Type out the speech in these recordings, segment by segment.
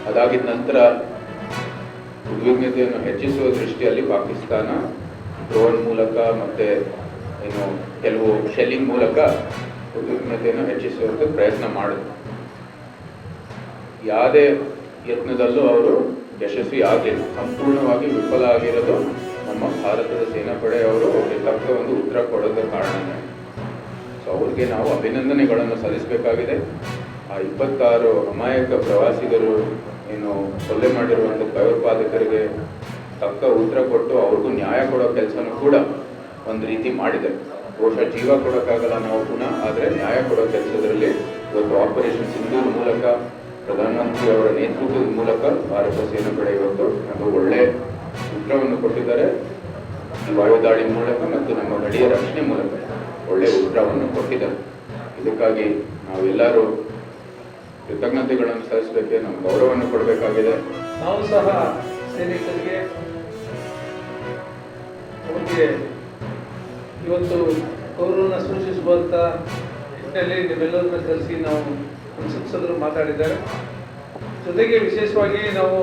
ಅದಾಗಿದ ನಂತರ ಉದ್ವಿಗ್ನತೆಯನ್ನು ಹೆಚ್ಚಿಸುವ ದೃಷ್ಟಿಯಲ್ಲಿ ಪಾಕಿಸ್ತಾನ ಡ್ರೋನ್ ಮೂಲಕ ಮತ್ತೆ ಕೆಲವು ಶೆಲ್ಲಿಂಗ್ ಮೂಲಕ ಉದ್ವಿಗ್ನತೆಯನ್ನು ಹೆಚ್ಚಿಸುವಂತೆ ಪ್ರಯತ್ನ ಮಾಡಿದ್ರು. ಯಾವುದೇ ಯತ್ನದಲ್ಲೂ ಅವರು ಯಶಸ್ವಿ ಆಗಲಿಲ್ಲ. ಸಂಪೂರ್ಣವಾಗಿ ವಿಫಲ ಆಗಿರೋದು ನಮ್ಮ ಭಾರತದ ಸೇನಾಪಡೆ ಅವರು ಅವ್ರಿಗೆ ತಕ್ಕ ಒಂದು ಉತ್ತರ ಕೊಡೋದ ಕಾರಣನೇ. ಸೊ ಅವ್ರಿಗೆ ನಾವು ಅಭಿನಂದನೆಗಳನ್ನು ಸಲ್ಲಿಸಬೇಕಾಗಿದೆ. ಆ 26 ಅಮಾಯಕ ಪ್ರವಾಸಿಗರು ಕೊಲೆ ಮಾಡಿರುವಂಥ ಭಯೋತ್ಪಾದಕರಿಗೆ ತಕ್ಕ ಉತ್ತರ ಕೊಟ್ಟು ಅವ್ರಿಗೂ ನ್ಯಾಯ ಕೊಡೋ ಕೆಲಸನೂ ಕೂಡ ಒಂದು ರೀತಿ ಮಾಡಿದ್ದಾರೆ. ಬಹುಶಃ ಜೀವ ಕೊಡೋಕ್ಕಾಗಲ್ಲ ನಾವು ಪುನಃ, ಆದರೆ ನ್ಯಾಯ ಕೊಡೋ ಕೆಲಸದಲ್ಲಿ ಇವತ್ತು ಆಪರೇಷನ್ ಸಿಂಧೂರ್ ಮೂಲಕ ಪ್ರಧಾನಮಂತ್ರಿ ಅವರ ನೇತೃತ್ವದ ಮೂಲಕ ಭಾರತ ಸೇನಾಪಡೆ ಇವತ್ತು ಒಂದು ಒಳ್ಳೆ ಉತ್ತರವನ್ನು ಕೊಟ್ಟಿದ್ದಾರೆ. ಈ ವಾಯುದಾಳಿ ಮೂಲಕ ಮತ್ತು ನಮ್ಮ ಗಡಿಯ ರಕ್ಷಣೆ ಮೂಲಕ ಒಳ್ಳೆಯ ಉತ್ತರವನ್ನು ಕೊಟ್ಟಿದ್ದಾರೆ. ಇದಕ್ಕಾಗಿ ನಾವೆಲ್ಲರೂ ಕೃತಜ್ಞತೆಗಳನ್ನು ಸಲ್ಲಿಸಬೇಕೆ, ನಮ್ಮ ಗೌರವವನ್ನು ಕೊಡಬೇಕಾಗಿದೆ. ನಾವು ಸಹ ಸೈನಿಕರಿಗೆ ಅವರಿಗೆ ಇವತ್ತು ಗೌರವವನ್ನು ಸೂಚಿಸುವಂಥ ನಿಟ್ಟಿನಲ್ಲಿ ನೀವೆಲ್ಲರನ್ನ ಕರೆಸಿ ನಾವು ಸಂಸದರು ಮಾತಾಡಿದ್ದಾರೆ. ಜೊತೆಗೆ ವಿಶೇಷವಾಗಿ ನಾವು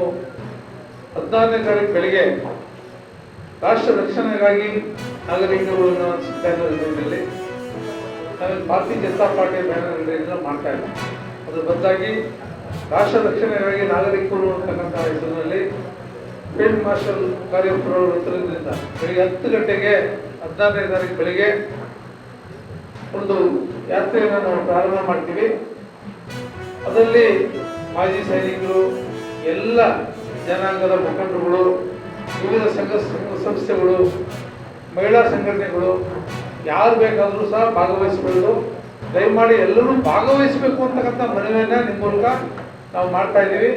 16ನೇ ತಾರೀಕು ಬೆಳಿಗ್ಗೆ ರಾಷ್ಟ್ರ ರಕ್ಷಣೆಗಾಗಿ ನಾಗರಿಕರುಗಳನ್ನು ಬ್ಯಾನರ್ಗಳಲ್ಲಿ ನಾವು ಭಾರತೀಯ ಜನತಾ ಪಾರ್ಟಿಯ ಬ್ಯಾನರ್ಗಳನ್ನ ಮಾಡ್ತಾ ಇದ್ದೀವಿ. ಅದರ ಬದಲಾಗಿ ರಾಷ್ಟ್ರ ರಕ್ಷಣೆಗಾಗಿ ನಾಗರಿಕರು ಅಂತಕ್ಕಂಥ ಹೆಸರಿನಲ್ಲಿ ಫೀಲ್ಡ್ ಮಾರ್ಷಲ್ ಕಾರ್ಯಪ್ರವೃತ್ತರಿಂದ ಬೆಳಿಗ್ಗೆ 10 ಗಂಟೆಗೆ 16ನೇ ತಾರೀಕು ಬೆಳಿಗ್ಗೆ ಒಂದು ಯಾತ್ರೆಯನ್ನು ನಾವು ಪ್ರಾರಂಭ ಮಾಡ್ತೀವಿ. ಅದರಲ್ಲಿ ಮಾಜಿ ಸೈನಿಕರು, ಎಲ್ಲ ಜನಾಂಗದ ಮುಖಂಡರುಗಳು, ವಿವಿಧ ಸಂಸ್ಥೆಗಳು, ಮಹಿಳಾ ಸಂಘಟನೆಗಳು ಯಾರು ಬೇಕಾದರೂ ಸಹ ಭಾಗವಹಿಸಬಹುದು. ದಯಮಾಡಿ ಎಲ್ಲರೂ ಭಾಗವಹಿಸಬೇಕು ಅಂತಕ್ಕಂಥ ಮನವಿಯನ್ನು ನಿಮ್ಮ ಮೂಲಕ ನಾವು ಮಾಡ್ತಾ ಇದ್ದೀವಿ.